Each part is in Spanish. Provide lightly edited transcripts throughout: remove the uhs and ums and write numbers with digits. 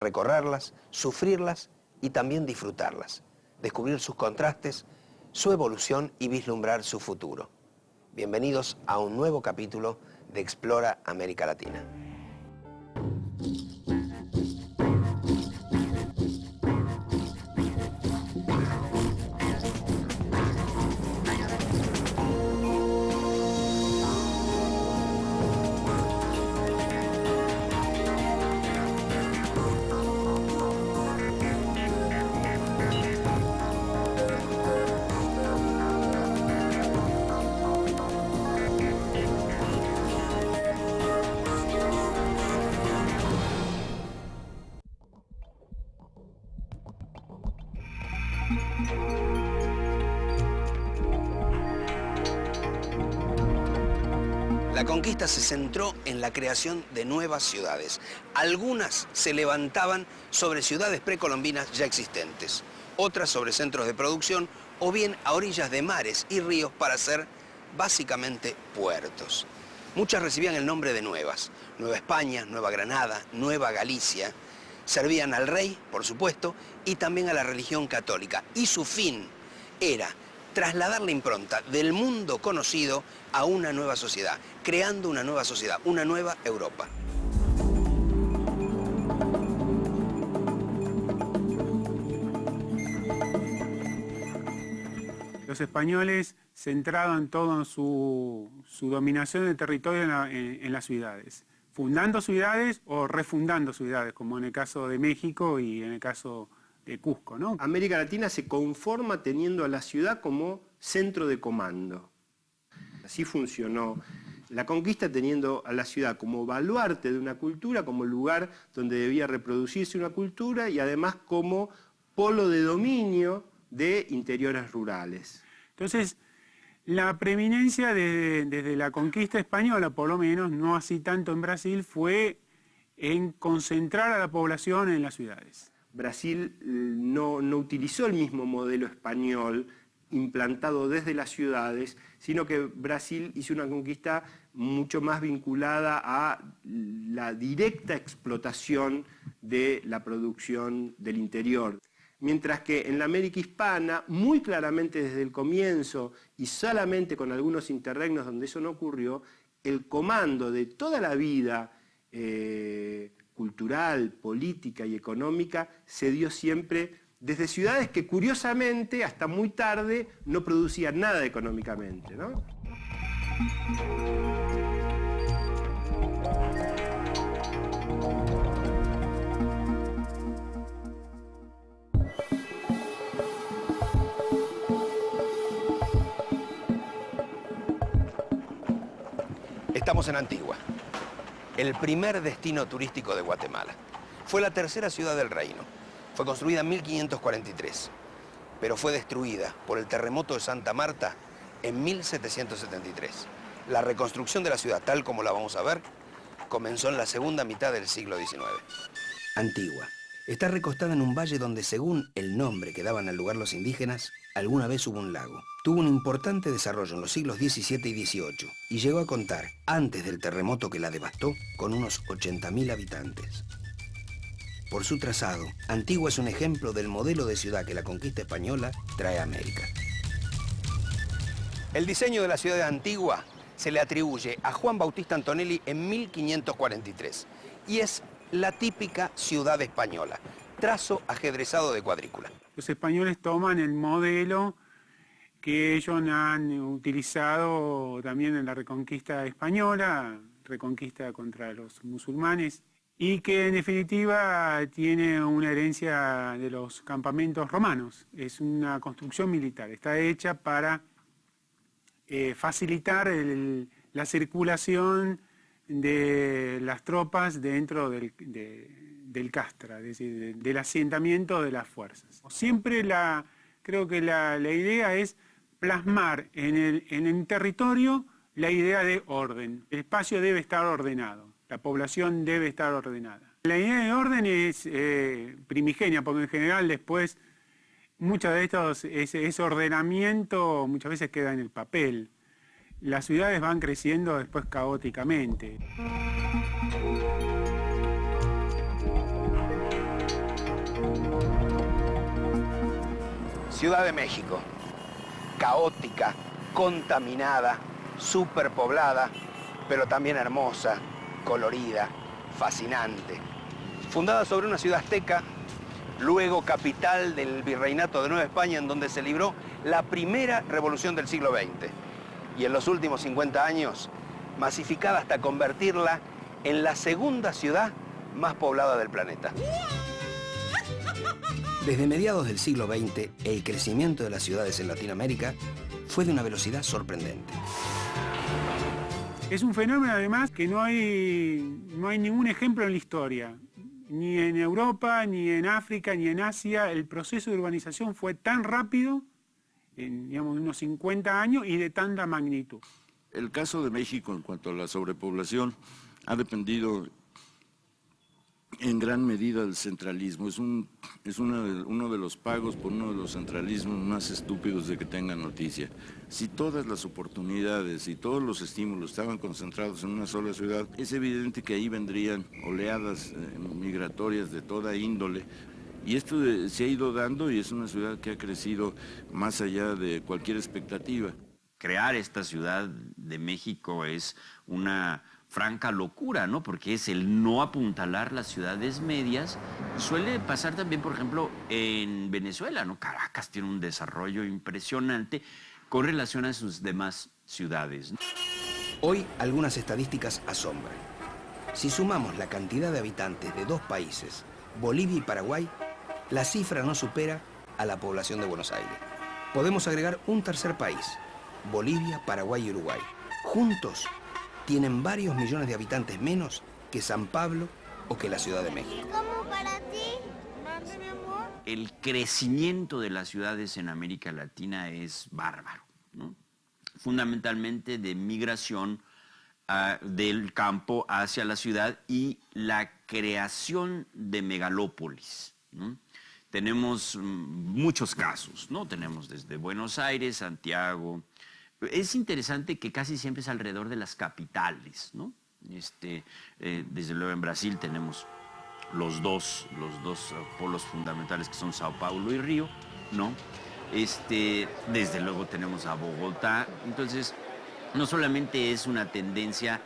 recorrerlas, sufrirlas y también disfrutarlas, descubrir sus contrastes, su evolución y vislumbrar su futuro. Bienvenidos a un nuevo capítulo de Explora América Latina. La conquista se centró en la creación de nuevas ciudades. Algunas se levantaban sobre ciudades precolombinas ya existentes, otras sobre centros de producción o bien a orillas de mares y ríos para ser básicamente puertos. Muchas recibían el nombre de nuevas. Nueva España, Nueva Granada, Nueva Galicia. Servían al rey, por supuesto, y también a la religión católica. Y su fin era trasladar la impronta del mundo conocido a una nueva sociedad, creando una nueva sociedad, una nueva Europa. Los españoles centraban toda su dominación del territorio en las ciudades, fundando ciudades o refundando ciudades, como en el caso de México y en el caso de Cusco, ¿no? América Latina se conforma teniendo a la ciudad como centro de comando. Así funcionó la conquista, teniendo a la ciudad como baluarte de una cultura, como lugar donde debía reproducirse una cultura y además como polo de dominio de interiores rurales. Entonces, la preeminencia desde la conquista española, por lo menos, no así tanto en Brasil, fue en concentrar a la población en las ciudades. Brasil no utilizó el mismo modelo español implantado desde las ciudades, sino que Brasil hizo una conquista mucho más vinculada a la directa explotación de la producción del interior. Mientras que en la América hispana, muy claramente desde el comienzo y solamente con algunos interregnos donde eso no ocurrió, el comando de toda la vida cultural, política y económica se dio siempre desde ciudades que curiosamente hasta muy tarde no producían nada económicamente, ¿no? Estamos en Antigua, el primer destino turístico de Guatemala. Fue la tercera ciudad del reino. Fue construida en 1543, pero fue destruida por el terremoto de Santa Marta en 1773. La reconstrucción de la ciudad, tal como la vamos a ver, comenzó en la segunda mitad del siglo XIX. Antigua está recostada en un valle donde, según el nombre que daban al lugar los indígenas, alguna vez hubo un lago. Tuvo un importante desarrollo en los siglos XVII y XVIII y llegó a contar, antes del terremoto que la devastó, con unos 80.000 habitantes. Por su trazado, Antigua es un ejemplo del modelo de ciudad que la conquista española trae a América. El diseño de la ciudad de Antigua se le atribuye a Juan Bautista Antonelli en 1543 y es la típica ciudad española, trazo ajedrezado de cuadrícula. Los españoles toman el modelo que ellos han utilizado también en la reconquista española, reconquista contra los musulmanes, y que en definitiva tiene una herencia de los campamentos romanos. Es una construcción militar, está hecha para facilitar la circulación de las tropas dentro del castra, es decir, del asentamiento de las fuerzas. Siempre creo que la idea es plasmar en el territorio la idea de orden. El espacio debe estar ordenado. La población debe estar ordenada. La idea de orden es primigenia, porque en general después muchas de estos, ese ordenamiento muchas veces queda en el papel. Las ciudades van creciendo después caóticamente. Ciudad de México, caótica, contaminada, superpoblada, pero también hermosa, colorida, fascinante. Fundada sobre una ciudad azteca, luego capital del Virreinato de Nueva España, en donde se libró la primera revolución del siglo XX. Y en los últimos 50 años, masificada hasta convertirla en la segunda ciudad más poblada del planeta. Desde mediados del siglo XX, el crecimiento de las ciudades en Latinoamérica fue de una velocidad sorprendente. Es un fenómeno, además, que no hay ningún ejemplo en la historia. Ni en Europa, ni en África, ni en Asia, el proceso de urbanización fue tan rápido, en digamos, unos 50 años, y de tanta magnitud. El caso de México en cuanto a la sobrepoblación ha dependido en gran medida del centralismo. Es uno de los pagos por uno de los centralismos más estúpidos de que tengan noticia. Si todas las oportunidades y todos los estímulos estaban concentrados en una sola ciudad, es evidente que ahí vendrían oleadas migratorias de toda índole. Y esto se ha ido dando y es una ciudad que ha crecido más allá de cualquier expectativa. Crear esta Ciudad de México es una franca locura, ¿no? Porque es el no apuntalar las ciudades medias. Suele pasar también, por ejemplo, en Venezuela, ¿no? Caracas tiene un desarrollo impresionante con relación a sus demás ciudades. Hoy algunas estadísticas asombran. Si sumamos la cantidad de habitantes de dos países, Bolivia y Paraguay, la cifra no supera a la población de Buenos Aires. Podemos agregar un tercer país, Bolivia, Paraguay y Uruguay. Juntos tienen varios millones de habitantes menos que San Pablo o que la Ciudad de México. ¿Cómo para ti? ¿Mande, mi amor? El crecimiento de las ciudades en América Latina es bárbaro, ¿no? Fundamentalmente de migración del campo hacia la ciudad y la creación de megalópolis, ¿no? Tenemos muchos casos, ¿no? Tenemos desde Buenos Aires, Santiago. Es interesante que casi siempre es alrededor de las capitales, ¿no? Desde luego en Brasil tenemos los dos polos fundamentales que son Sao Paulo y Río, ¿no? Desde luego tenemos a Bogotá. Entonces, no solamente es una tendencia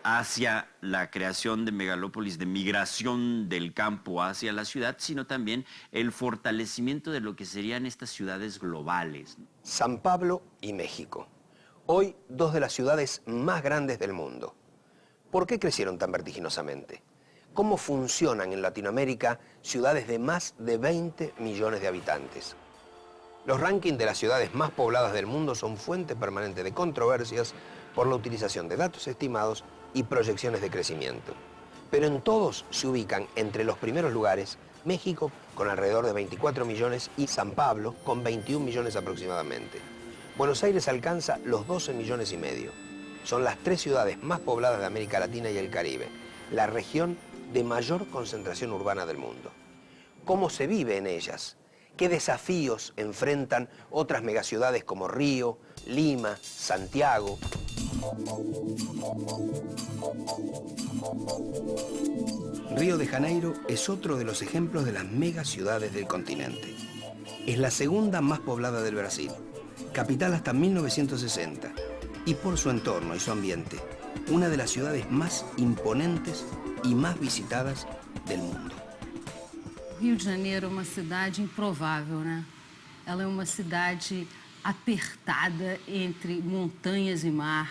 hacia la creación de megalópolis, de migración del campo hacia la ciudad, sino también el fortalecimiento de lo que serían estas ciudades globales. San Pablo y México. Hoy, dos de las ciudades más grandes del mundo. ¿Por qué crecieron tan vertiginosamente? ¿Cómo funcionan en Latinoamérica ciudades de más de 20 millones de habitantes? Los rankings de las ciudades más pobladas del mundo son fuente permanente de controversias por la utilización de datos estimados y proyecciones de crecimiento. Pero en todos se ubican entre los primeros lugares México con alrededor de 24 millones y San Pablo con 21 millones aproximadamente. Buenos Aires alcanza los 12 millones y medio. Son las tres ciudades más pobladas de América Latina y el Caribe, la región de mayor concentración urbana del mundo. ¿Cómo se vive en ellas? ¿Qué desafíos enfrentan otras megaciudades como Río, Lima, Santiago? Río de Janeiro es otro de los ejemplos de las megaciudades del continente. Es la segunda más poblada del Brasil, capital hasta 1960, y por su entorno y su ambiente, una de las ciudades más imponentes y más visitadas del mundo. Rio de Janeiro é uma cidade improvável, né? Ela é uma cidade apertada entre montanhas e mar.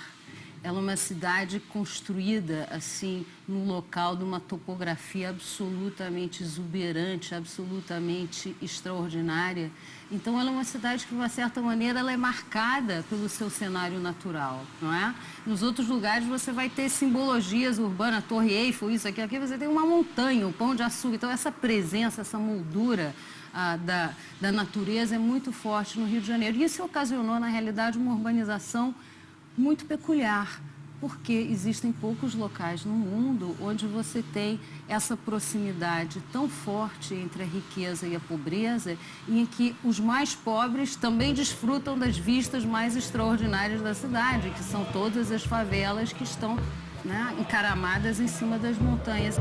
Ela é uma cidade construída, assim, num local de uma topografia absolutamente exuberante, absolutamente extraordinária. Então, ela é uma cidade que, de uma certa maneira, ela é marcada pelo seu cenário natural, não é? Nos outros lugares, você vai ter simbologias urbanas, Torre Eiffel, isso aqui. Aqui você tem uma montanha, o Pão de Açúcar. Então, essa presença, essa moldura da natureza é muito forte no Rio de Janeiro. E isso ocasionou, na realidade, uma urbanização muito peculiar, porque existem poucos locais no mundo onde você tem essa proximidade tão forte entre a riqueza e a pobreza, e em que os mais pobres também desfrutam das vistas mais extraordinárias da cidade, que são todas as favelas que estão, né, encaramadas em cima das montanhas.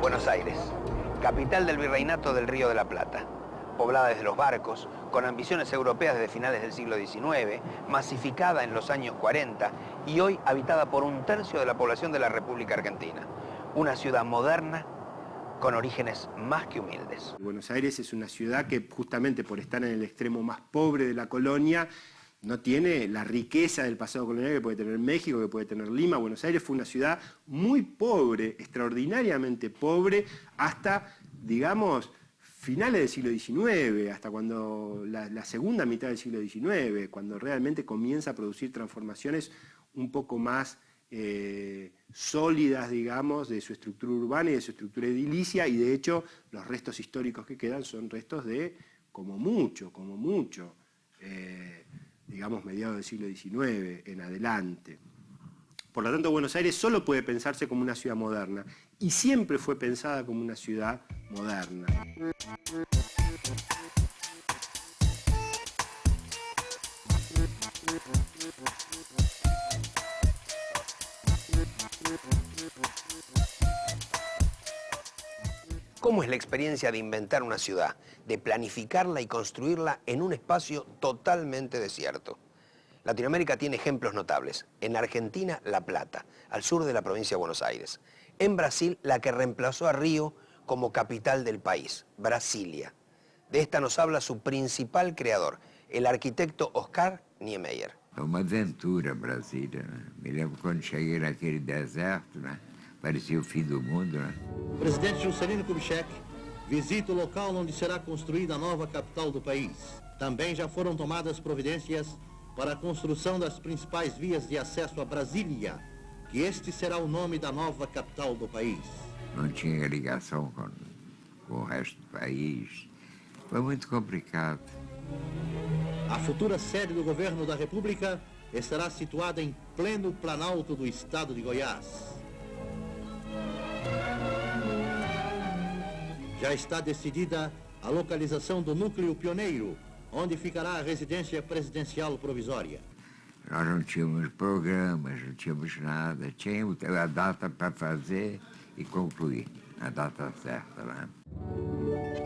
Buenos Aires, capital del virreinato del Río de la Plata, poblada desde los barcos, con ambiciones europeas desde finales del siglo XIX, masificada en los años 40 y hoy habitada por 1/3 de la población de la República Argentina. Una ciudad moderna con orígenes más que humildes. Buenos Aires es una ciudad que justamente por estar en el extremo más pobre de la colonia no tiene la riqueza del pasado colonial que puede tener México, que puede tener Lima. Buenos Aires fue una ciudad muy pobre, extraordinariamente pobre, hasta, digamos, finales del siglo XIX, hasta cuando la segunda mitad del siglo XIX, cuando realmente comienza a producir transformaciones un poco más sólidas, digamos, de su estructura urbana y de su estructura edilicia, y de hecho los restos históricos que quedan son restos de, como mucho, digamos, mediados del siglo XIX en adelante. Por lo tanto, Buenos Aires solo puede pensarse como una ciudad moderna, y siempre fue pensada como una ciudad moderna. ¿Cómo es la experiencia de inventar una ciudad, de planificarla y construirla en un espacio totalmente desierto? Latinoamérica tiene ejemplos notables. En Argentina, La Plata, al sur de la provincia de Buenos Aires. En Brasil, la que reemplazó a Río como capital del país, Brasilia. De esta nos habla su principal creador, el arquitecto Oscar Niemeyer. É uma aventura Brasília, né? Me lembro quando cheguei naquele deserto, né? Parecia o fim do mundo, né? O presidente Juscelino Kubitschek visita o local onde será construída a nova capital do país. Também já foram tomadas providências para a construção das principais vias de acesso a Brasília, que este será o nome da nova capital do país. Não tinha ligação com o resto do país. Foi muito complicado. A futura sede do governo da República estará situada em pleno Planalto do estado de Goiás. Já está decidida a localização do núcleo pioneiro, onde ficará a residência presidencial provisória. Nós não tínhamos programas, não tínhamos nada. Tínhamos a data para fazer e concluir, a data certa, né?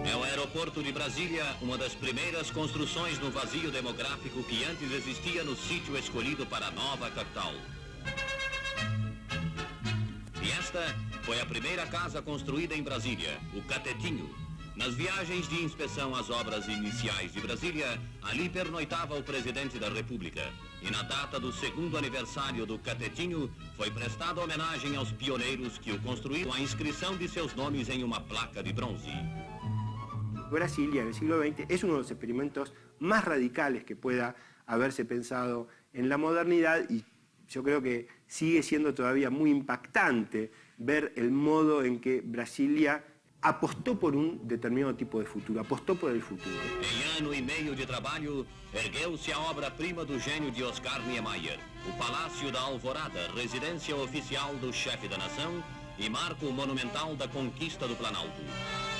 É o aeroporto de Brasília, uma das primeiras construções no vazio demográfico que antes existia no sítio escolhido para a nova capital. E esta foi a primeira casa construída em Brasília, o Catetinho. Nas viagens de inspeção às obras iniciais de Brasília, ali pernoitava o presidente da República. E na data do 2º aniversário do Catetinho, foi prestada homenagem aos pioneiros que o construíram, a inscrição de seus nomes em uma placa de bronze. Brasilia en el siglo XX es uno de los experimentos más radicales que pueda haberse pensado en la modernidad, y yo creo que sigue siendo todavía muy impactante ver el modo en que Brasilia apostó por un determinado tipo de futuro, apostó por el futuro. Em ano e meio de trabalho, ergueu-se a obra-prima do gênio de Oscar Niemeyer, o Palácio da Alvorada, residência oficial do chefe da nação e marco monumental da conquista do Planalto.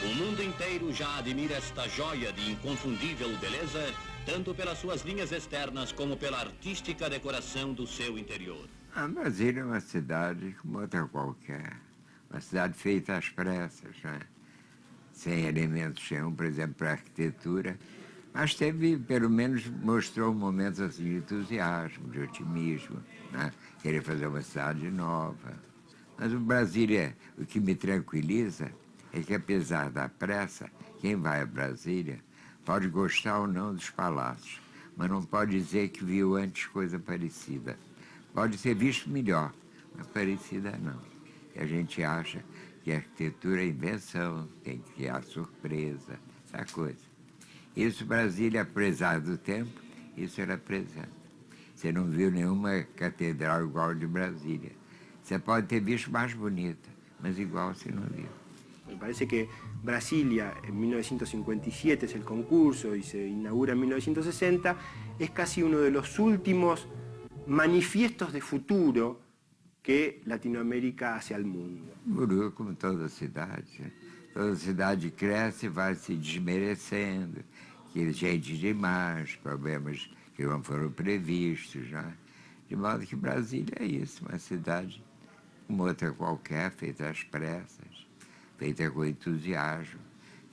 O mundo inteiro já admira esta joia de inconfundível beleza, tanto pelas suas linhas externas como pela artística decoração do seu interior. A Brasília é uma cidade como outra qualquer. Uma cidade feita às pressas, né? Sem elementos nenhum, por exemplo, para a arquitetura. Mas teve, pelo menos, mostrou momentos assim, de entusiasmo, de otimismo, né? Querer fazer uma cidade nova. Mas o Brasília, o que me tranquiliza é que, apesar da pressa, quem vai a Brasília pode gostar ou não dos palácios, mas não pode dizer que viu antes coisa parecida. Pode ter visto melhor, mas parecida não. E a gente acha que a arquitetura é invenção, tem que criar surpresa, essa coisa. Isso, Brasília, apesar do tempo, isso era presente. Você não viu nenhuma catedral igual de Brasília. Você pode ter visto mais bonita, mas igual você não viu. Me parece que Brasilia en 1957 es el concurso y se inaugura en 1960, es casi uno de los últimos manifiestos de futuro que Latinoamérica hace al mundo. Mudou como toda cidade. Né? Toda cidade cresce e vai se desmerecendo. Que gente demais, problemas que não foram previstos. Né? De modo que Brasília é isso, uma cidade como outra qualquer, feita às pressas, feita com entusiasmo.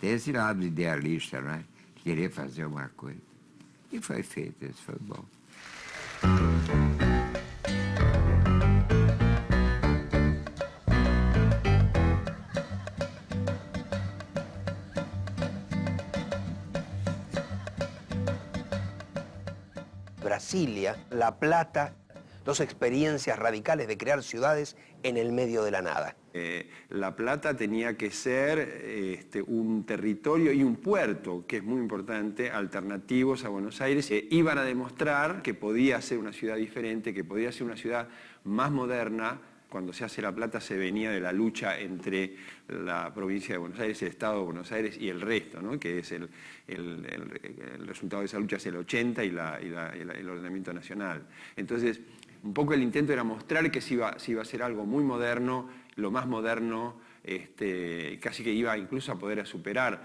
Tem esse lado idealista, não é? Querer fazer uma coisa. E foi feito, isso foi bom. Brasilia, La Plata, dos experiencias radicales de crear ciudades en el medio de la nada. La Plata tenía que ser un territorio y un puerto, que es muy importante, alternativos a Buenos Aires. Iban a demostrar que podía ser una ciudad diferente, que podía ser una ciudad más moderna. Cuando se hace La Plata se venía de la lucha entre la provincia de Buenos Aires, el Estado de Buenos Aires y el resto, ¿no? Que es el resultado de esa lucha es el 80 y el ordenamiento nacional. Entonces, un poco el intento era mostrar que se iba a hacer algo muy moderno, lo más moderno, casi que iba incluso a poder superar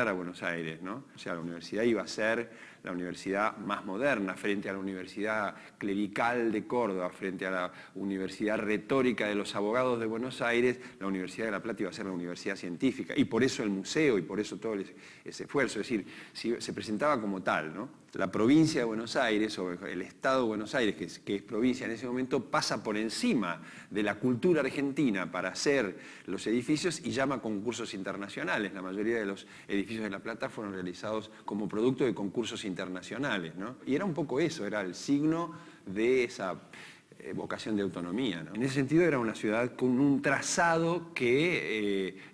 a Buenos Aires, ¿no? O sea, la universidad iba a ser la universidad más moderna frente a la universidad clerical de Córdoba, frente a la universidad retórica de los abogados de Buenos Aires. La Universidad de La Plata iba a ser la universidad científica, y por eso el museo, y por eso todo ese esfuerzo. Es decir, se presentaba como tal, ¿no? La provincia de Buenos Aires, o el Estado de Buenos Aires, que es provincia en ese momento, pasa por encima de la cultura argentina para hacer los edificios y llama a concursos internacionales. La mayoría de los edificios de La Plata fueron realizados como producto de concursos internacionales, ¿no? Y era un poco eso, era el signo de esa vocación de autonomía, ¿no? En ese sentido era una ciudad con un trazado que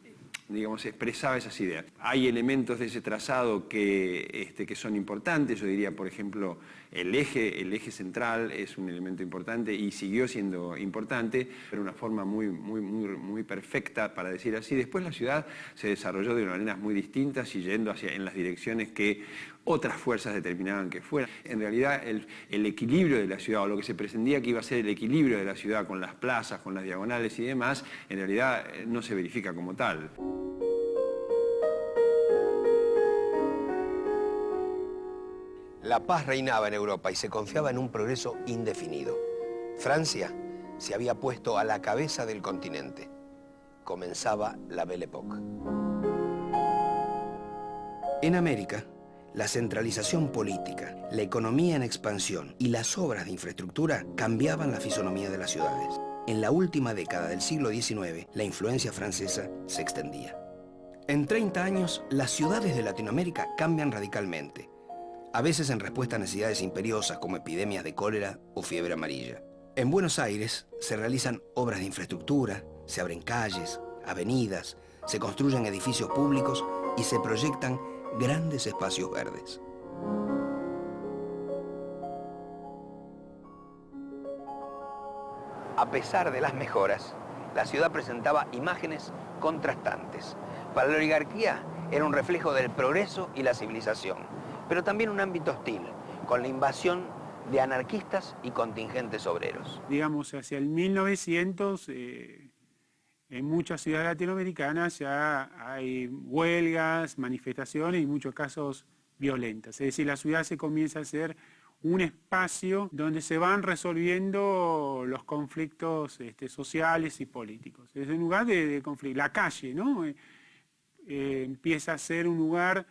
digamos, expresaba esas ideas. Hay elementos de ese trazado que son importantes. Yo diría, por ejemplo, el eje central es un elemento importante y siguió siendo importante, pero de una forma muy perfecta, para decir así. Después la ciudad se desarrolló de maneras muy distintas y yendo en las direcciones que otras fuerzas determinaban que fueran. En realidad, el equilibrio de la ciudad, o lo que se pretendía que iba a ser el equilibrio de la ciudad con las plazas, con las diagonales y demás, en realidad no se verifica como tal. La paz reinaba en Europa y se confiaba en un progreso indefinido. Francia se había puesto a la cabeza del continente. Comenzaba la Belle Époque. En América, la centralización política, la economía en expansión y las obras de infraestructura cambiaban la fisonomía de las ciudades. En la última década del siglo XIX, la influencia francesa se extendía. En 30 años, las ciudades de Latinoamérica cambian radicalmente, a veces en respuesta a necesidades imperiosas como epidemias de cólera o fiebre amarilla. En Buenos Aires se realizan obras de infraestructura, se abren calles, avenidas, se construyen edificios públicos y se proyectan grandes espacios verdes. A pesar de las mejoras, la ciudad presentaba imágenes contrastantes. Para la oligarquía era un reflejo del progreso y la civilización, pero también un ámbito hostil, con la invasión de anarquistas y contingentes obreros. Digamos, hacia el 1900, en muchas ciudades latinoamericanas ya hay huelgas, manifestaciones y en muchos casos violentas. Es decir, la ciudad se comienza a ser un espacio donde se van resolviendo los conflictos sociales y políticos. Es un lugar de conflicto. La calle, ¿no? Empieza a ser un lugar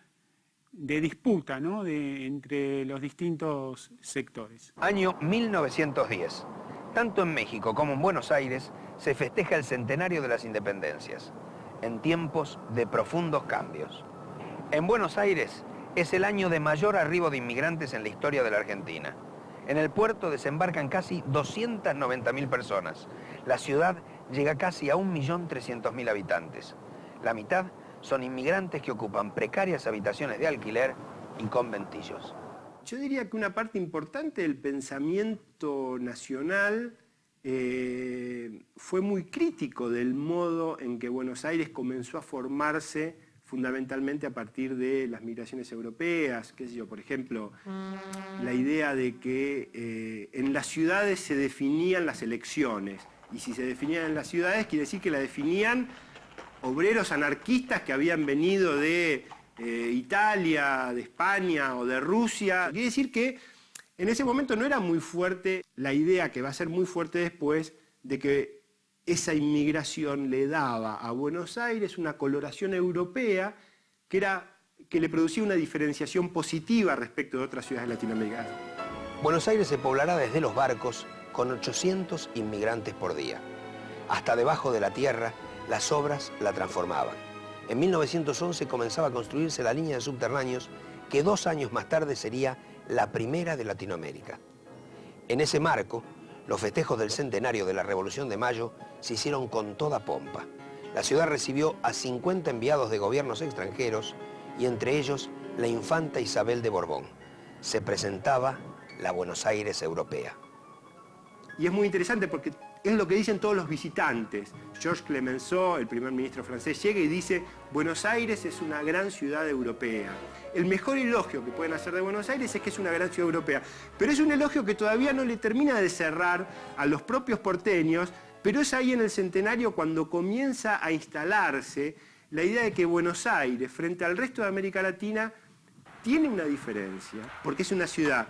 de disputa, ¿no? Entre los distintos sectores. Año 1910. Tanto en México como en Buenos Aires se festeja el centenario de las independencias, en tiempos de profundos cambios. En Buenos Aires es el año de mayor arribo de inmigrantes en la historia de la Argentina. En el puerto desembarcan casi 290.000 personas. La ciudad llega casi a 1.300.000 habitantes. La mitad son inmigrantes que ocupan precarias habitaciones de alquiler y conventillos. Yo diría que una parte importante del pensamiento nacional fue muy crítico del modo en que Buenos Aires comenzó a formarse fundamentalmente a partir de las migraciones europeas, qué sé yo, por ejemplo, la idea de que en las ciudades se definían las elecciones, y si se definían en las ciudades quiere decir que la definían obreros anarquistas que habían venido de Italia, de España o de Rusia. Quiere decir que En ese momento no era muy fuerte la idea, que va a ser muy fuerte después, de que esa inmigración le daba a Buenos Aires una coloración europea que le producía una diferenciación positiva respecto de otras ciudades latinoamericanas. Buenos Aires se poblará desde los barcos con 800 inmigrantes por día. Hasta debajo de la tierra, las obras la transformaban. En 1911 comenzaba a construirse la línea de subterráneos que 2 años más tarde sería la primera de Latinoamérica. En ese marco, los festejos del centenario de la Revolución de Mayo se hicieron con toda pompa. La ciudad recibió a 50 enviados de gobiernos extranjeros y entre ellos la infanta Isabel de Borbón. Se presentaba la Buenos Aires europea. Y es muy interesante porque es lo que dicen todos los visitantes. Georges Clemenceau, el primer ministro francés, llega y dice: Buenos Aires es una gran ciudad europea. El mejor elogio que pueden hacer de Buenos Aires es que es una gran ciudad europea. Pero es un elogio que todavía no le termina de cerrar a los propios porteños, pero es ahí en el centenario cuando comienza a instalarse la idea de que Buenos Aires, frente al resto de América Latina, tiene una diferencia, porque es una ciudad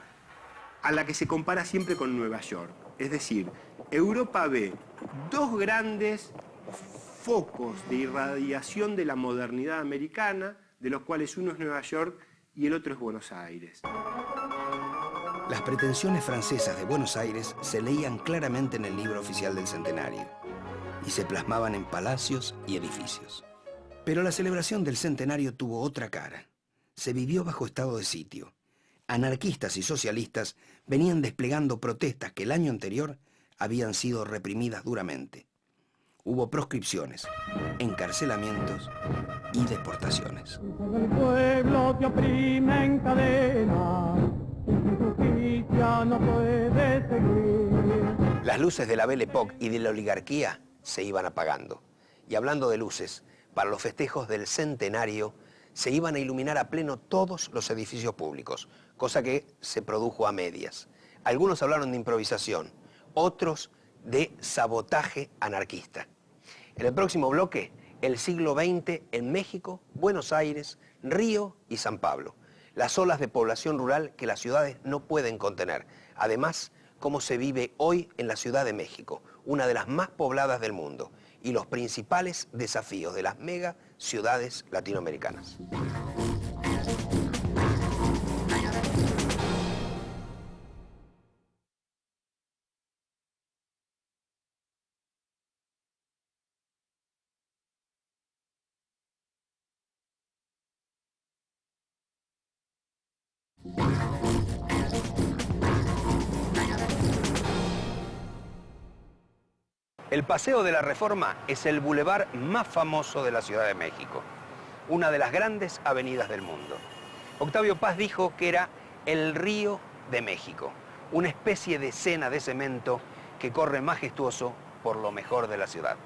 a la que se compara siempre con Nueva York. Es decir, Europa ve 2 grandes focos de irradiación de la modernidad americana, de los cuales uno es Nueva York y el otro es Buenos Aires. Las pretensiones francesas de Buenos Aires se leían claramente en el libro oficial del centenario y se plasmaban en palacios y edificios. Pero la celebración del centenario tuvo otra cara. Se vivió bajo estado de sitio. Anarquistas y socialistas venían desplegando protestas que el año anterior habían sido reprimidas duramente. Hubo proscripciones, encarcelamientos y deportaciones. El pueblo te oprime en cadena, sin justicia no puede seguir. Las luces de la Belle Époque y de la oligarquía se iban apagando. Y hablando de luces, para los festejos del centenario se iban a iluminar a pleno todos los edificios públicos, cosa que se produjo a medias. Algunos hablaron de improvisación, otros de sabotaje anarquista. En el próximo bloque, el siglo XX en México, Buenos Aires, Río y San Pablo. Las olas de población rural que las ciudades no pueden contener. Además, cómo se vive hoy en la Ciudad de México, una de las más pobladas del mundo, y los principales desafíos de las mega ciudades latinoamericanas. El Paseo de la Reforma es el bulevar más famoso de la Ciudad de México, una de las grandes avenidas del mundo. Octavio Paz dijo que era el Río de México, una especie de sena de cemento que corre majestuoso por lo mejor de la ciudad.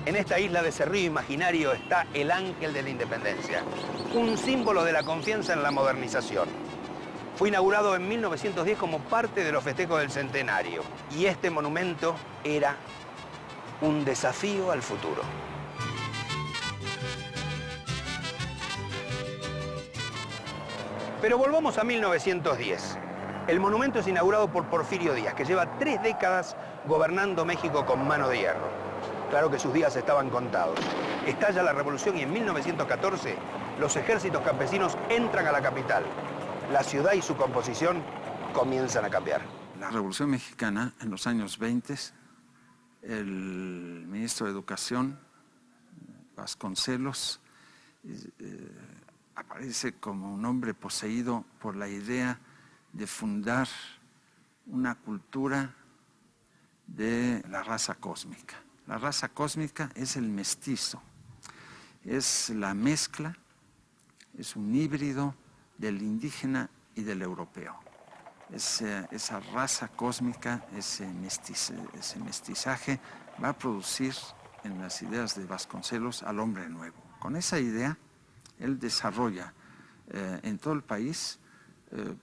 En esta isla de ese río imaginario está el Ángel de la Independencia, un símbolo de la confianza en la modernización. Fue inaugurado en 1910 como parte de los festejos del centenario y este monumento era un desafío al futuro. Pero volvamos a 1910. El monumento es inaugurado por Porfirio Díaz, que lleva 3 décadas gobernando México con mano de hierro. Claro que sus días estaban contados. Estalla la revolución y en 1914 los ejércitos campesinos entran a la capital. La ciudad y su composición comienzan a cambiar. La Revolución Mexicana, en los años 20, el ministro de Educación, Vasconcelos, aparece como un hombre poseído por la idea de fundar una cultura de la raza cósmica. La raza cósmica es el mestizo, es la mezcla, es un híbrido del indígena y del europeo. Esa raza cósmica, ese mestizaje va a producir en las ideas de Vasconcelos al hombre nuevo. Con esa idea, él desarrolla en todo el país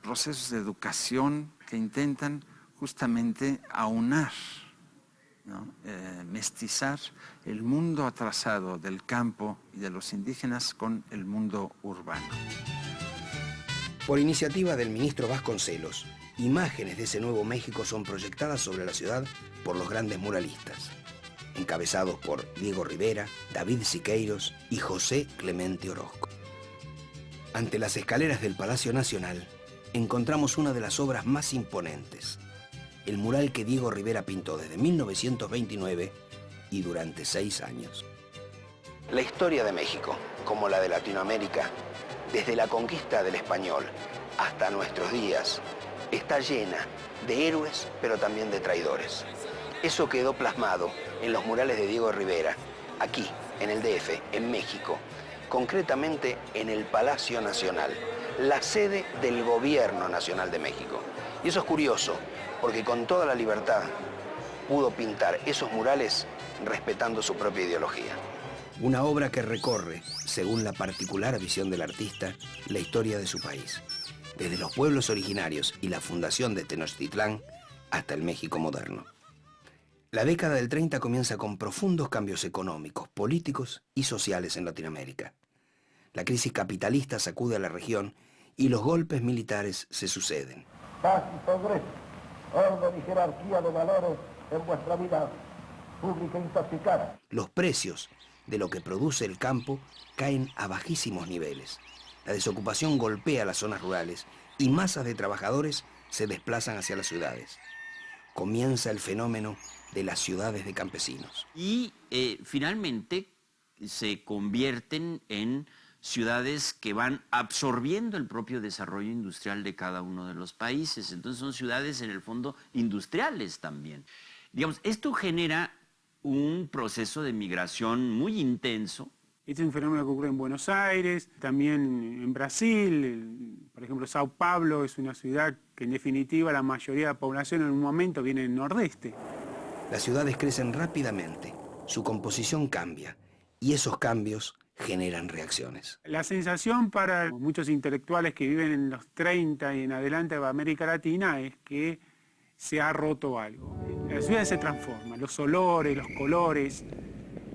procesos de educación que intentan justamente aunar, ¿no? Mestizar el mundo atrasado del campo y de los indígenas con el mundo urbano. Por iniciativa del ministro Vasconcelos, imágenes de ese nuevo México son proyectadas sobre la ciudad por los grandes muralistas, encabezados por Diego Rivera, David Siqueiros y José Clemente Orozco. Ante las escaleras del Palacio Nacional, encontramos una de las obras más imponentes, el mural que Diego Rivera pintó desde 1929 y durante 6 años. La historia de México, como la de Latinoamérica, desde la conquista del español hasta nuestros días, está llena de héroes, pero también de traidores. Eso quedó plasmado en los murales de Diego Rivera, aquí, en el DF, en México, concretamente en el Palacio Nacional, la sede del Gobierno Nacional de México. Y eso es curioso, porque con toda la libertad pudo pintar esos murales respetando su propia ideología. Una obra que recorre, según la particular visión del artista, la historia de su país, desde los pueblos originarios y la fundación de Tenochtitlán hasta el México moderno. La década del 30 comienza con profundos cambios económicos, políticos y sociales en Latinoamérica. La crisis capitalista sacude a la región y los golpes militares se suceden. Paz y progreso, orden y jerarquía de valores en vuestra vida pública intoxicada. Los precios de lo que produce el campo caen a bajísimos niveles. La desocupación golpea las zonas rurales y masas de trabajadores se desplazan hacia las ciudades. Comienza el fenómeno de las ciudades de campesinos. Y finalmente se convierten en ciudades que van absorbiendo el propio desarrollo industrial de cada uno de los países. Entonces son ciudades en el fondo industriales también. Digamos, esto genera un proceso de migración muy intenso. Este es un fenómeno que ocurre en Buenos Aires, también en Brasil. Por ejemplo, Sao Paulo es una ciudad que en definitiva la mayoría de la población en un momento viene del nordeste. Las ciudades crecen rápidamente, su composición cambia y esos cambios generan reacciones. La sensación para muchos intelectuales que viven en los 30 y en adelante de América Latina es que se ha roto algo. La ciudad se transforma, los olores, los colores,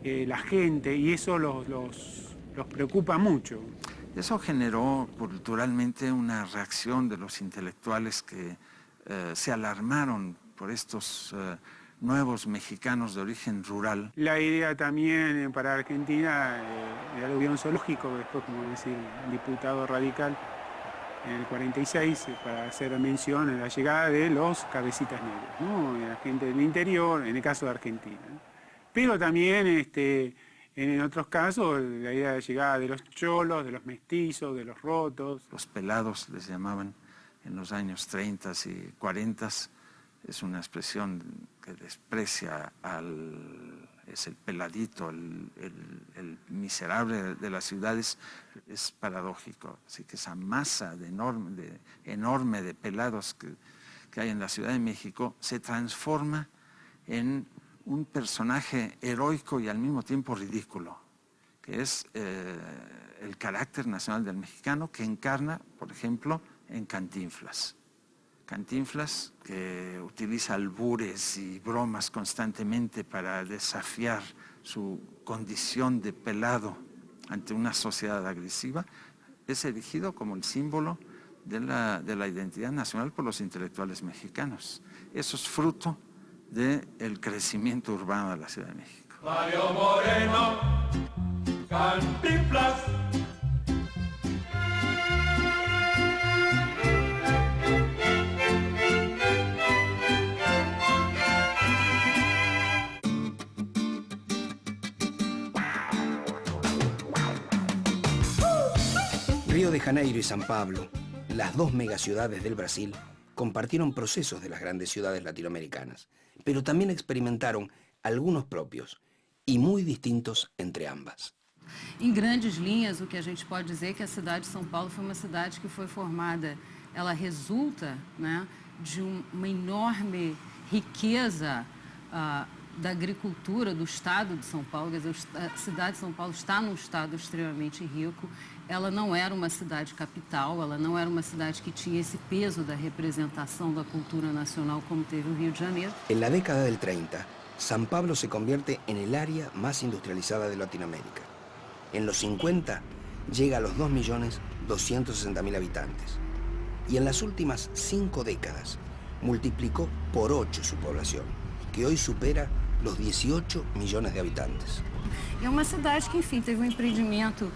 la gente, y eso los preocupa mucho. Eso generó culturalmente una reacción de los intelectuales que se alarmaron por estos nuevos mexicanos de origen rural. La idea también para Argentina del aluvión zoológico, después, como decir, un diputado radical en el 46, para hacer mención a la llegada de los cabecitas negros, ¿no? La gente del interior, en el caso de Argentina, ¿no? Pero también en otros casos la idea de llegada de los cholos, de los mestizos, de los rotos. Los pelados les llamaban en los años 30 y 40. Es una expresión que desprecia es el peladito, el miserable de las ciudades. Es paradójico. Así que esa masa enorme de pelados que hay en la Ciudad de México se transforma en un personaje heroico y al mismo tiempo ridículo, que es el carácter nacional del mexicano que encarna, por ejemplo, en Cantinflas. Cantinflas, que utiliza albures y bromas constantemente para desafiar su condición de pelado ante una sociedad agresiva, es erigido como el símbolo de la identidad nacional por los intelectuales mexicanos. Eso es fruto del crecimiento urbano de la Ciudad de México. Mario Moreno, Cantinflas. Río de Janeiro y San Pablo, las dos megaciudades del Brasil, compartieron procesos de las grandes ciudades latinoamericanas, pero también experimentaron algunos propios y muy distintos entre ambas. Em grandes linhas, o que a gente pode dizer é que a cidade de São Paulo foi uma cidade que foi formada, ela resulta, né, de uma enorme riqueza da agricultura do estado de São Paulo, quer dizer, a cidade de São Paulo está num estado extremamente rico, ela não era uma cidade capital, ela não era uma cidade que tinha esse peso da representação da cultura nacional como teve o Rio de Janeiro. En la década del 30, San Pablo se convierte en el área más industrializada de Latinoamérica. En los 50 llega a los 2.260.000 habitantes. Y en las últimas 5 décadas multiplicó por 8 su población, que hoy supera los 18 millones de habitantes. É uma cidade que, enfim, teve um empreendimento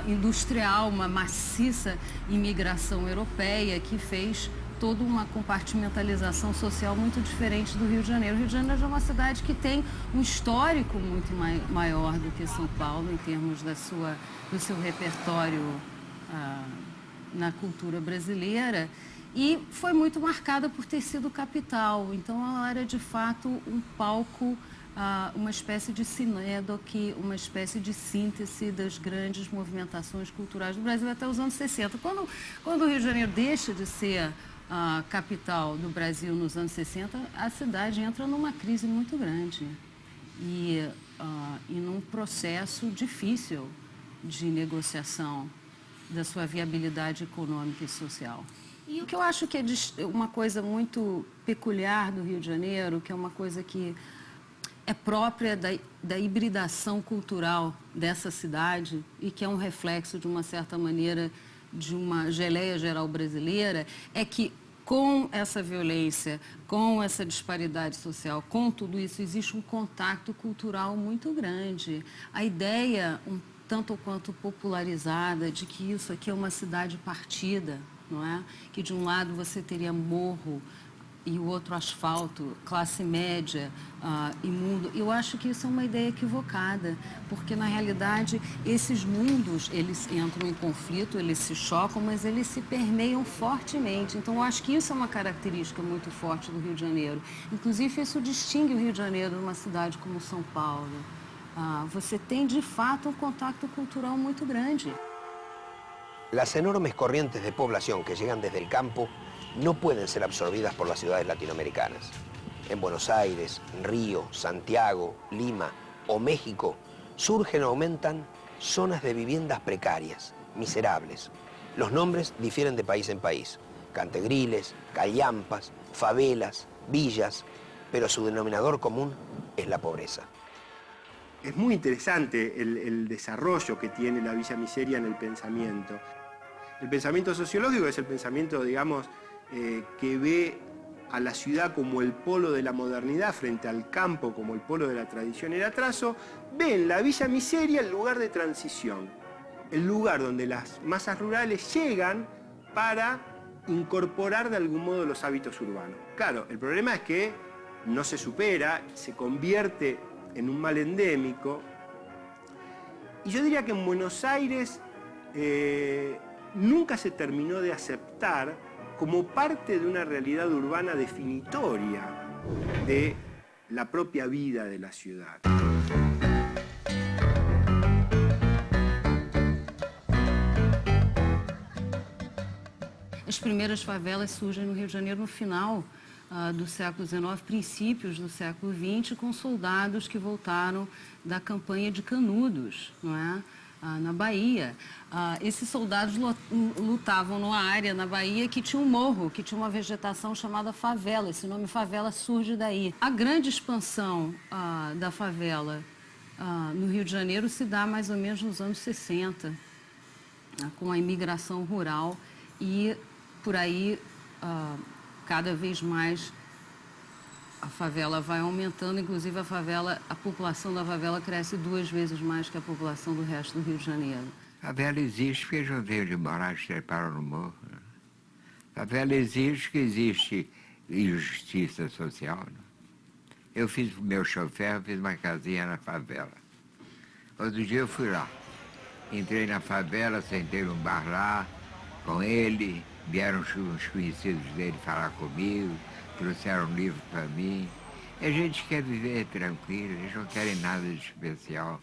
industrial, uma maciça imigração europeia que fez toda uma compartimentalização social muito diferente do Rio de Janeiro. O Rio de Janeiro é uma cidade que tem um histórico muito maior do que São Paulo em termos do seu repertório na cultura brasileira e foi muito marcada por ter sido capital. Então ela era de fato um palco, uma espécie de sinédoque, uma espécie de síntese das grandes movimentações culturais do Brasil até os anos 60. Quando o Rio de Janeiro deixa de ser a capital do Brasil nos anos 60, a cidade entra numa crise muito grande e num processo difícil de negociação da sua viabilidade econômica e social. E o que eu acho que é uma coisa muito peculiar do Rio de Janeiro, que é uma coisa que é própria da hibridação cultural dessa cidade e que é um reflexo, de uma certa maneira, de uma geleia geral brasileira, é que com essa violência, com essa disparidade social, com tudo isso, existe um contato cultural muito grande. A ideia, tanto quanto popularizada, de que isso aqui é uma cidade partida, não é? Que de um lado você teria morro e o outro asfalto, classe média, imundo. Eu acho que isso é uma ideia equivocada, porque na realidade esses mundos, eles entram em conflito, eles se chocam, mas eles se permeiam fortemente. Então eu acho que isso é uma característica muito forte do Rio de Janeiro. Inclusive isso distingue o Rio de Janeiro de uma cidade como São Paulo. Você tem de fato um contato cultural muito grande. Las enormes corrientes de población que llegan desde el campo no pueden ser absorbidas por las ciudades latinoamericanas. En Buenos Aires, Río, Santiago, Lima o México surgen o aumentan zonas de viviendas precarias, miserables. Los nombres difieren de país en país. Cantegriles, callampas, favelas, villas, pero su denominador común es la pobreza. Es muy interesante el desarrollo que tiene la Villa Miseria en el pensamiento. El pensamiento sociológico es el pensamiento, digamos, que ve a la ciudad como el polo de la modernidad frente al campo como el polo de la tradición y el atraso, ve en la Villa Miseria el lugar de transición, el lugar donde las masas rurales llegan para incorporar de algún modo los hábitos urbanos. Claro, el problema es que no se supera, se convierte en un mal endémico, y yo diría que en Buenos Aires nunca se terminó de aceptar como parte de una realidad urbana definitoria de la propia vida de la ciudad. As primeiras favelas surgem no Rio de Janeiro no final do século XIX, princípios do século XX, com soldados que voltaram da campanha de Canudos, não é? Na Bahia. Esses soldados lutavam numa área na Bahia que tinha um morro, que tinha uma vegetação chamada favela. Esse nome favela surge daí. A grande expansão da favela no Rio de Janeiro se dá mais ou menos nos anos 60, com a imigração rural e por aí cada vez mais a favela vai aumentando, inclusive a população da favela cresce 2 vezes mais que a população do resto do Rio de Janeiro. A favela existe porque João de Moraes treparam no morro. A favela existe porque existe injustiça social. Eu fiz para o meu chofer, fiz uma casinha na favela. Outro dia eu fui lá. Entrei na favela, sentei num bar lá com ele, vieram uns conhecidos dele falar comigo, trouxeram um livro para mim. A gente quer viver tranquilo, a gente não quer nada de especial.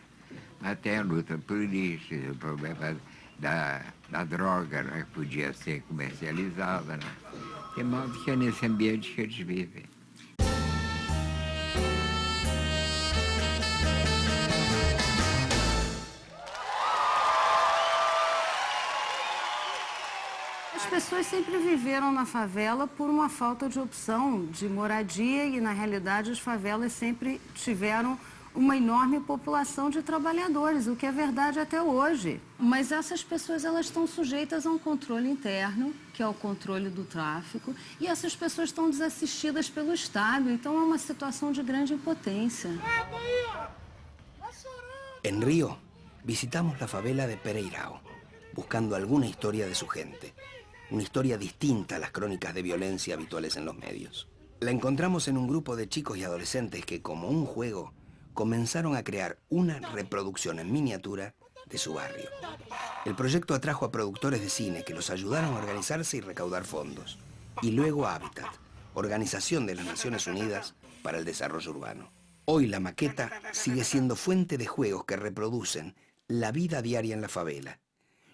Até a luta política, o problema da droga, né, que podia ser comercializada. Né? De modo que é nesse ambiente que eles vivem. pessoas sempre viveram na favela por uma falta de opção de moradia e, na realidade, as favelas sempre tiveram uma enorme população de trabalhadores, o que é verdade até hoje. Mas essas pessoas, elas estão sujeitas a um controle interno, que é o controle do tráfico, e essas pessoas estão desassistidas pelo Estado, então é uma situação de grande impotência. En Río, visitamos la favela de Pereirao, buscando alguna historia de su gente, una historia distinta a las crónicas de violencia habituales en los medios. La encontramos en un grupo de chicos y adolescentes que, como un juego, comenzaron a crear una reproducción en miniatura de su barrio. El proyecto atrajo a productores de cine que los ayudaron a organizarse y recaudar fondos. Y luego a Habitat, Organización de las Naciones Unidas para el Desarrollo Urbano. Hoy la maqueta sigue siendo fuente de juegos que reproducen la vida diaria en la favela,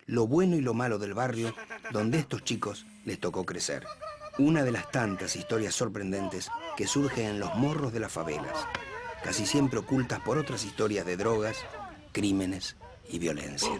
lo bueno y lo malo del barrio donde estos chicos les tocó crecer. Una de las tantas historias sorprendentes que surgen en los morros de las favelas, casi siempre ocultas por otras historias de drogas, crímenes y violencia.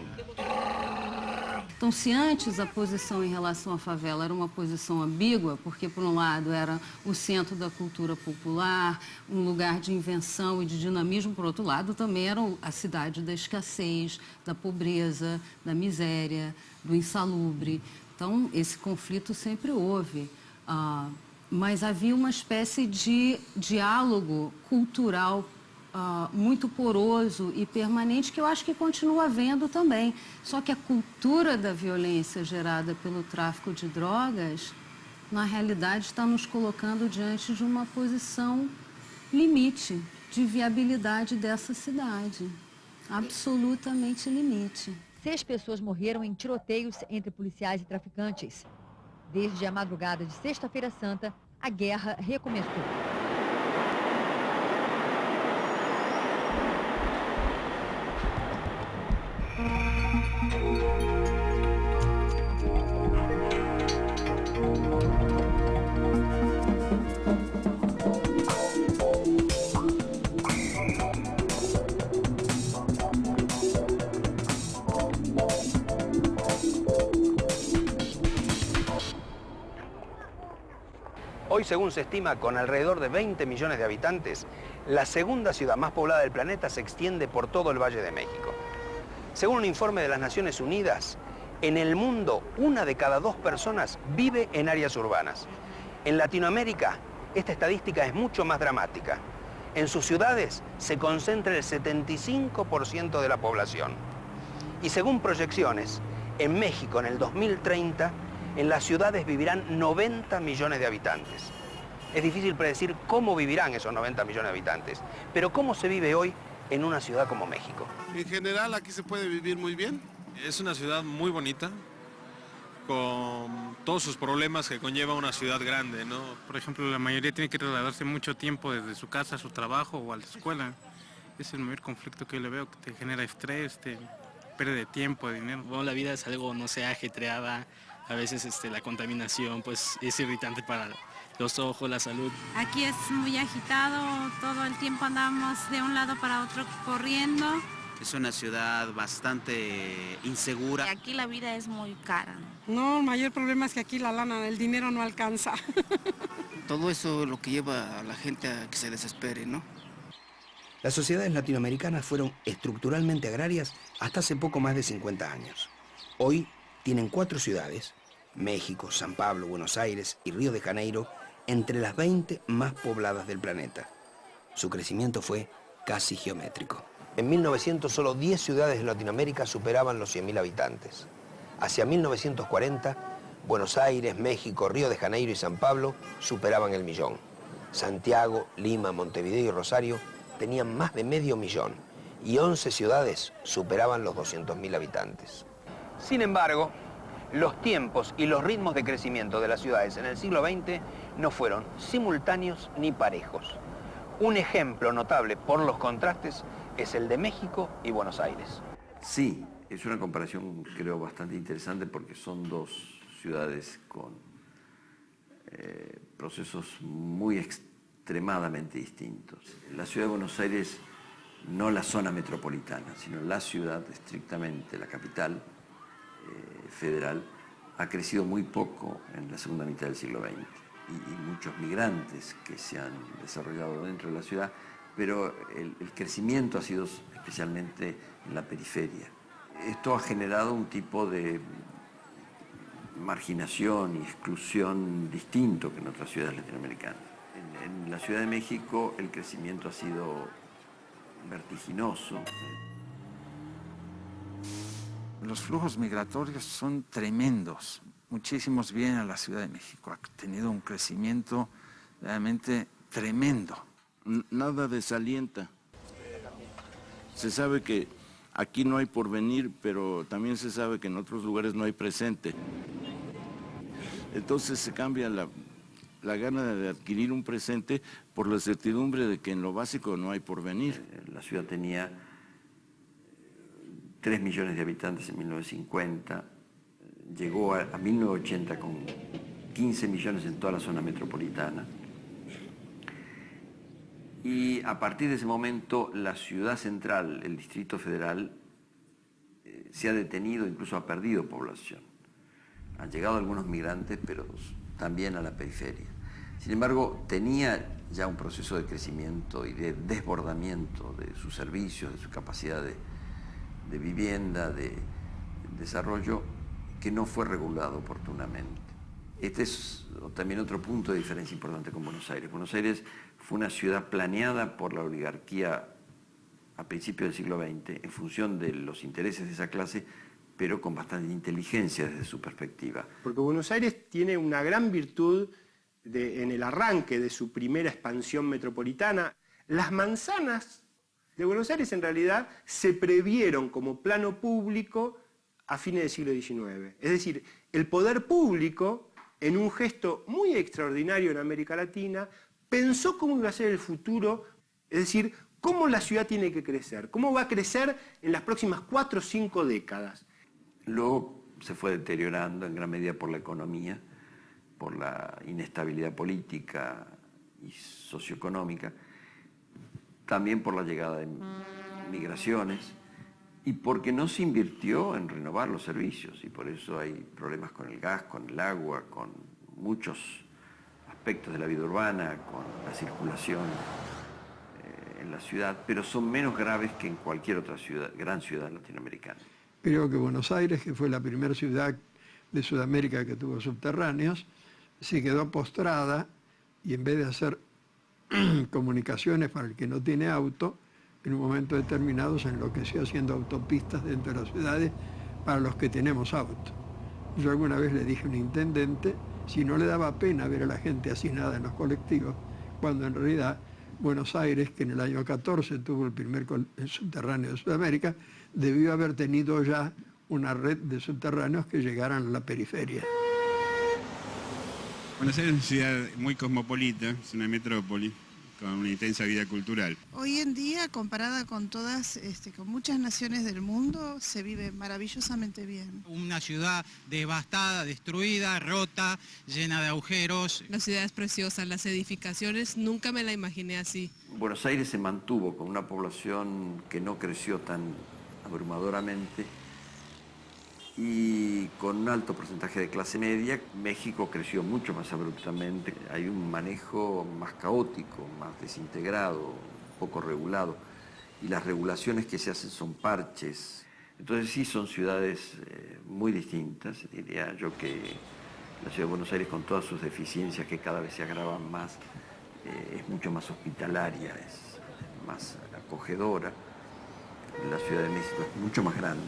Então, se antes a posição em relação à favela era uma posição ambígua, porque, por um lado, era o centro da cultura popular, um lugar de invenção e de dinamismo, por outro lado, também era a cidade da escassez, da pobreza, da miséria, do insalubre. Então, esse conflito sempre houve. Mas havia uma espécie de diálogo cultural muito poroso e permanente, que eu acho que continua havendo também. Só que a cultura da violência gerada pelo tráfico de drogas, na realidade, está nos colocando diante de uma posição limite de viabilidade dessa cidade. Absolutamente limite. 6 pessoas morreram em tiroteios entre policiais e traficantes. Desde a madrugada de Sexta-feira Santa, a guerra recomeçou. Hoy, según se estima, con alrededor de 20 millones de habitantes, la segunda ciudad más poblada del planeta se extiende por todo el Valle de México. Según un informe de las Naciones Unidas, en el mundo, 1 de cada 2 personas vive en áreas urbanas. En Latinoamérica, esta estadística es mucho más dramática. En sus ciudades se concentra el 75% de la población. Y según proyecciones, en México, en el 2030, en las ciudades vivirán 90 millones de habitantes. Es difícil predecir cómo vivirán esos 90 millones de habitantes, pero cómo se vive hoy en una ciudad como México. En general aquí se puede vivir muy bien. Es una ciudad muy bonita, con todos sus problemas que conlleva una ciudad grande, ¿no? Por ejemplo, la mayoría tiene que trasladarse mucho tiempo desde su casa a su trabajo o a la escuela. Es el mayor conflicto que yo le veo, que te genera estrés, te pierde tiempo, dinero. Bueno, la vida es algo, no sé, ajetreada. A veces la contaminación pues es irritante para los ojos, la salud. Aquí es muy agitado, todo el tiempo andamos de un lado para otro corriendo. Es una ciudad bastante insegura. Aquí la vida es muy cara. No, el mayor problema es que aquí la lana, el dinero no alcanza. Todo eso es lo que lleva a la gente a que se desespere, ¿no? Las sociedades latinoamericanas fueron estructuralmente agrarias hasta hace poco más de 50 años. Hoy tienen 4 ciudades, México, San Pablo, Buenos Aires y Río de Janeiro, entre las 20 más pobladas del planeta. Su crecimiento fue casi geométrico. En 1900 solo 10 ciudades de Latinoamérica superaban los 100.000 habitantes. Hacia 1940, Buenos Aires, México, Río de Janeiro y San Pablo superaban el millón. Santiago, Lima, Montevideo y Rosario tenían más de medio millón y 11 ciudades superaban los 200.000 habitantes. Sin embargo, los tiempos y los ritmos de crecimiento de las ciudades en el siglo XX no fueron simultáneos ni parejos. Un ejemplo notable por los contrastes es el de México y Buenos Aires. Sí, es una comparación creo bastante interesante porque son 2 ciudades con procesos muy extremadamente distintos. La ciudad de Buenos Aires, no la zona metropolitana, sino la ciudad estrictamente, la capital federal, ha crecido muy poco en la segunda mitad del siglo XX y muchos migrantes que se han desarrollado dentro de la ciudad, pero el crecimiento ha sido especialmente en la periferia. Esto ha generado un tipo de marginación y exclusión distinto que en otras ciudades latinoamericanas. En la Ciudad de México el crecimiento ha sido vertiginoso. Los flujos migratorios son tremendos. Muchísimos vienen a la Ciudad de México. Ha tenido un crecimiento realmente tremendo. Nada desalienta. Se sabe que aquí no hay porvenir, pero también se sabe que en otros lugares no hay presente. Entonces se cambia la gana de adquirir un presente por la certidumbre de que en lo básico no hay porvenir. La ciudad tenía 3 millones de habitantes en 1950, llegó a 1980 con 15 millones en toda la zona metropolitana. Y a partir de ese momento la ciudad central, el Distrito Federal, se ha detenido, incluso ha perdido población. Han llegado algunos migrantes, pero también a la periferia. Sin embargo, tenía ya un proceso de crecimiento y de desbordamiento de sus servicios, de su capacidad de vivienda, de desarrollo, que no fue regulado oportunamente. Este es también otro punto de diferencia importante con Buenos Aires. Buenos Aires fue una ciudad planeada por la oligarquía a principios del siglo XX en función de los intereses de esa clase, pero con bastante inteligencia desde su perspectiva. Porque Buenos Aires tiene una gran virtud en el arranque de su primera expansión metropolitana. Las manzanas de Buenos Aires en realidad se previeron como plano público a fines del siglo XIX. Es decir, el poder público, en un gesto muy extraordinario en América Latina, pensó cómo iba a ser el futuro, es decir, cómo la ciudad tiene que crecer, cómo va a crecer en las próximas 4 o 5 décadas. Luego se fue deteriorando en gran medida por la economía, por la inestabilidad política y socioeconómica, también por la llegada de migraciones y porque no se invirtió en renovar los servicios, y por eso hay problemas con el gas, con el agua, con muchos aspectos de la vida urbana, con la circulación en la ciudad, pero son menos graves que en cualquier otra ciudad, gran ciudad latinoamericana. Creo que Buenos Aires, que fue la primera ciudad de Sudamérica que tuvo subterráneos, se quedó postrada y en vez de hacer comunicaciones para el que no tiene auto, en un momento determinado se enloqueció haciendo autopistas dentro de las ciudades para los que tenemos auto. Yo alguna vez le dije a un intendente si no le daba pena ver a la gente hacinada en los colectivos, cuando en realidad Buenos Aires, que en el año 14 tuvo el primer subterráneo de Sudamérica, debió haber tenido ya una red de subterráneos que llegaran a la periferia. Buenos Aires es una ciudad muy cosmopolita, es una metrópoli con una intensa vida cultural. Hoy en día, comparada con todas, con muchas naciones del mundo, se vive maravillosamente bien. Una ciudad devastada, destruida, rota, llena de agujeros. La ciudad es preciosa, las edificaciones, nunca me la imaginé así. Buenos Aires se mantuvo con una población que no creció tan abrumadoramente y con un alto porcentaje de clase media. México creció mucho más abruptamente. Hay un manejo más caótico, más desintegrado, poco regulado. Y las regulaciones que se hacen son parches. Entonces sí, son ciudades muy distintas. Diría yo que la ciudad de Buenos Aires, con todas sus deficiencias que cada vez se agravan más, es mucho más hospitalaria, es más acogedora. La Ciudad de México es mucho más grande.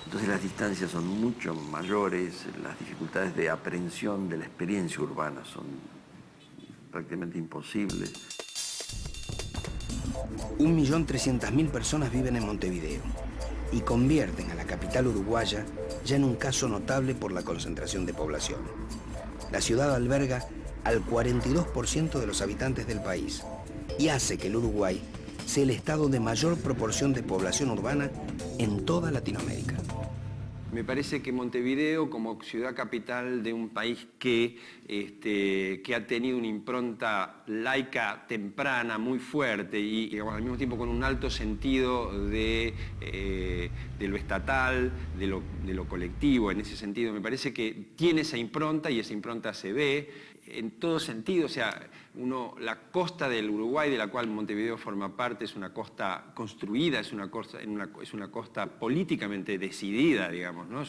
Entonces las distancias son mucho mayores, las dificultades de aprehensión de la experiencia urbana son prácticamente imposibles. 1.300.000 personas viven en Montevideo y convierten a la capital uruguaya ya en un caso notable por la concentración de población. La ciudad alberga al 42% de los habitantes del país y hace que el Uruguay sea el estado de mayor proporción de población urbana en toda Latinoamérica. Me parece que Montevideo, como ciudad capital de un país que ha tenido una impronta laica temprana muy fuerte y digamos, al mismo tiempo con un alto sentido de lo estatal, de lo colectivo, en ese sentido, me parece que tiene esa impronta y esa impronta se ve en todo sentido. O sea, la costa del Uruguay, de la cual Montevideo forma parte, es una costa construida, es una costa políticamente decidida, digamos, ¿no?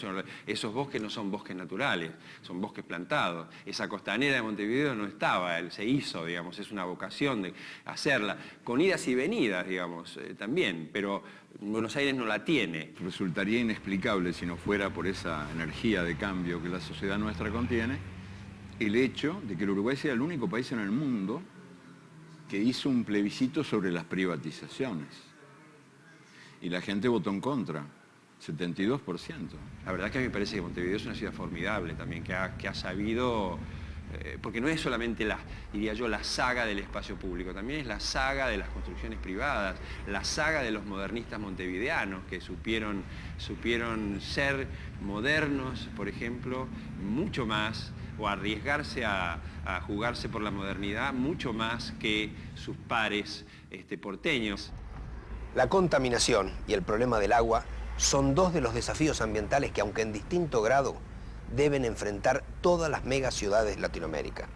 Esos bosques no son bosques naturales, son bosques plantados. Esa costanera de Montevideo no estaba, se hizo, digamos, es una vocación de hacerla, con idas y venidas, digamos, también, pero Buenos Aires no la tiene. Resultaría inexplicable si no fuera por esa energía de cambio que la sociedad nuestra contiene, el hecho de que el Uruguay sea el único país en el mundo que hizo un plebiscito sobre las privatizaciones. Y la gente votó en contra, 72%. La verdad que me parece que Montevideo es una ciudad formidable también, que ha sabido, porque no es solamente diría yo, la saga del espacio público, también es la saga de las construcciones privadas, la saga de los modernistas montevideanos que supieron ser modernos, por ejemplo, mucho más, o arriesgarse a jugarse por la modernidad mucho más que sus pares porteños. La contaminación y el problema del agua son dos de los desafíos ambientales que, aunque en distinto grado, deben enfrentar todas las megaciudades de Latinoamérica.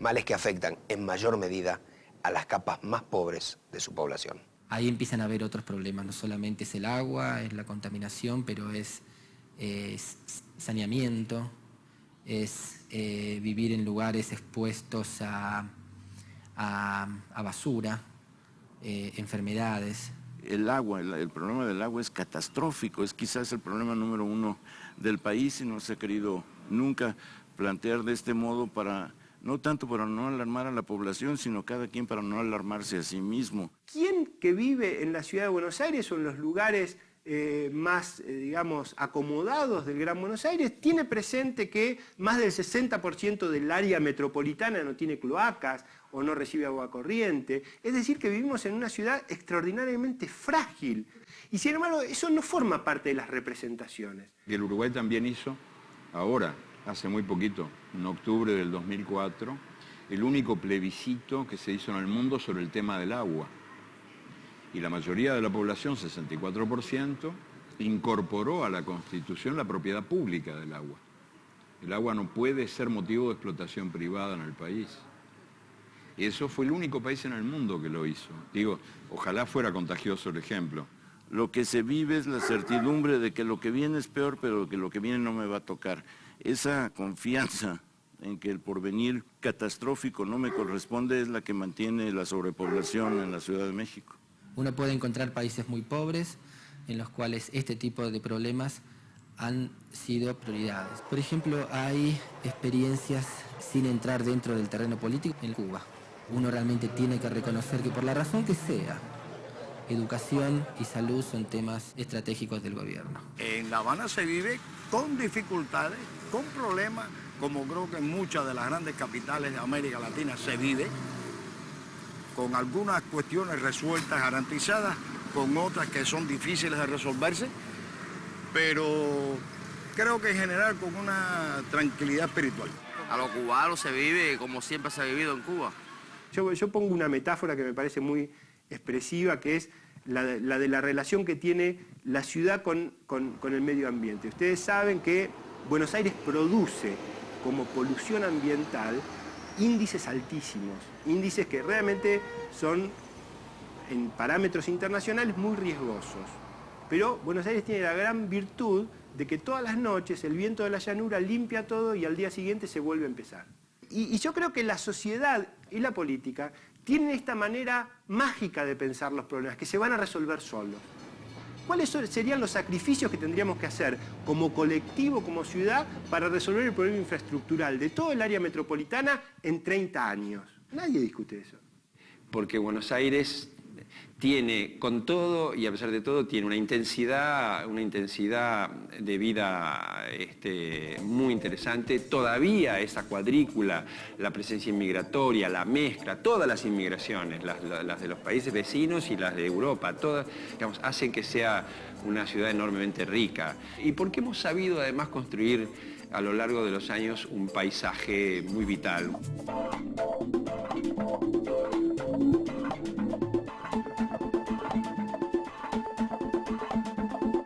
Males que afectan en mayor medida a las capas más pobres de su población. Ahí empiezan a haber otros problemas, no solamente es el agua, es la contaminación, pero es saneamiento, es vivir en lugares expuestos a basura, enfermedades. El agua, el problema del agua es catastrófico, es quizás el problema número uno del país y no se ha querido nunca plantear de este modo no tanto para no alarmar a la población, sino cada quien para no alarmarse a sí mismo. ¿Quién que vive en la ciudad de Buenos Aires o en los lugares más, digamos, acomodados del Gran Buenos Aires, tiene presente que más del 60% del área metropolitana no tiene cloacas o no recibe agua corriente? Es decir, que vivimos en una ciudad extraordinariamente frágil. Y sin embargo, eso no forma parte de las representaciones. Y el Uruguay también hizo, ahora, hace muy poquito, en octubre del 2004, el único plebiscito que se hizo en el mundo sobre el tema del agua. Y la mayoría de la población, 64%, incorporó a la Constitución la propiedad pública del agua. El agua no puede ser motivo de explotación privada en el país. Y eso fue el único país en el mundo que lo hizo. Digo, ojalá fuera contagioso el ejemplo. Lo que se vive es la certidumbre de que lo que viene es peor, pero que lo que viene no me va a tocar. Esa confianza en que el porvenir catastrófico no me corresponde es la que mantiene la sobrepoblación en la Ciudad de México. Uno puede encontrar países muy pobres en los cuales este tipo de problemas han sido prioridades. Por ejemplo, hay experiencias sin entrar dentro del terreno político en Cuba. Uno realmente tiene que reconocer que por la razón que sea, educación y salud son temas estratégicos del gobierno. En La Habana se vive con dificultades, con problemas, como creo que en muchas de las grandes capitales de América Latina se vive, con algunas cuestiones resueltas, garantizadas, con otras que son difíciles de resolverse, pero creo que en general con una tranquilidad espiritual. A los cubanos se vive como siempre se ha vivido en Cuba. Yo pongo una metáfora que me parece muy expresiva, que es la de la relación que tiene la ciudad con el medio ambiente. Ustedes saben que Buenos Aires produce como polución ambiental índices altísimos, índices que realmente son en parámetros internacionales muy riesgosos. Pero Buenos Aires tiene la gran virtud de que todas las noches el viento de la llanura limpia todo y al día siguiente se vuelve a empezar. Y yo creo que la sociedad y la política tienen esta manera mágica de pensar los problemas, que se van a resolver solos. ¿Cuáles serían los sacrificios que tendríamos que hacer como colectivo, como ciudad, para resolver el problema infraestructural de todo el área metropolitana en 30 años? Nadie discute eso. Porque Buenos Aires tiene, con todo y a pesar de todo, tiene una intensidad de vida muy interesante. Todavía esa cuadrícula, la presencia inmigratoria, la mezcla, todas las inmigraciones, las de los países vecinos y las de Europa, todas, digamos, hacen que sea una ciudad enormemente rica. Y porque hemos sabido además construir a lo largo de los años un paisaje muy vital.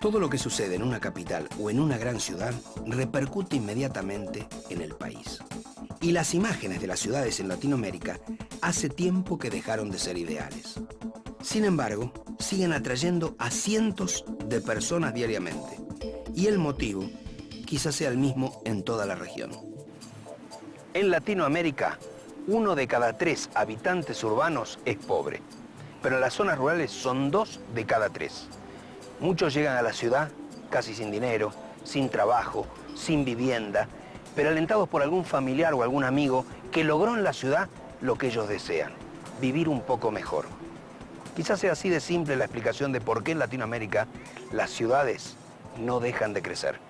Todo lo que sucede en una capital o en una gran ciudad repercute inmediatamente en el país. Y las imágenes de las ciudades en Latinoamérica hace tiempo que dejaron de ser ideales. Sin embargo, siguen atrayendo a cientos de personas diariamente. Y el motivo quizás sea el mismo en toda la región. En Latinoamérica, 1 de cada 3 habitantes urbanos es pobre, pero en las zonas rurales son 2 de cada 3. Muchos llegan a la ciudad casi sin dinero, sin trabajo, sin vivienda, pero alentados por algún familiar o algún amigo que logró en la ciudad lo que ellos desean, vivir un poco mejor. Quizás sea así de simple la explicación de por qué en Latinoamérica las ciudades no dejan de crecer.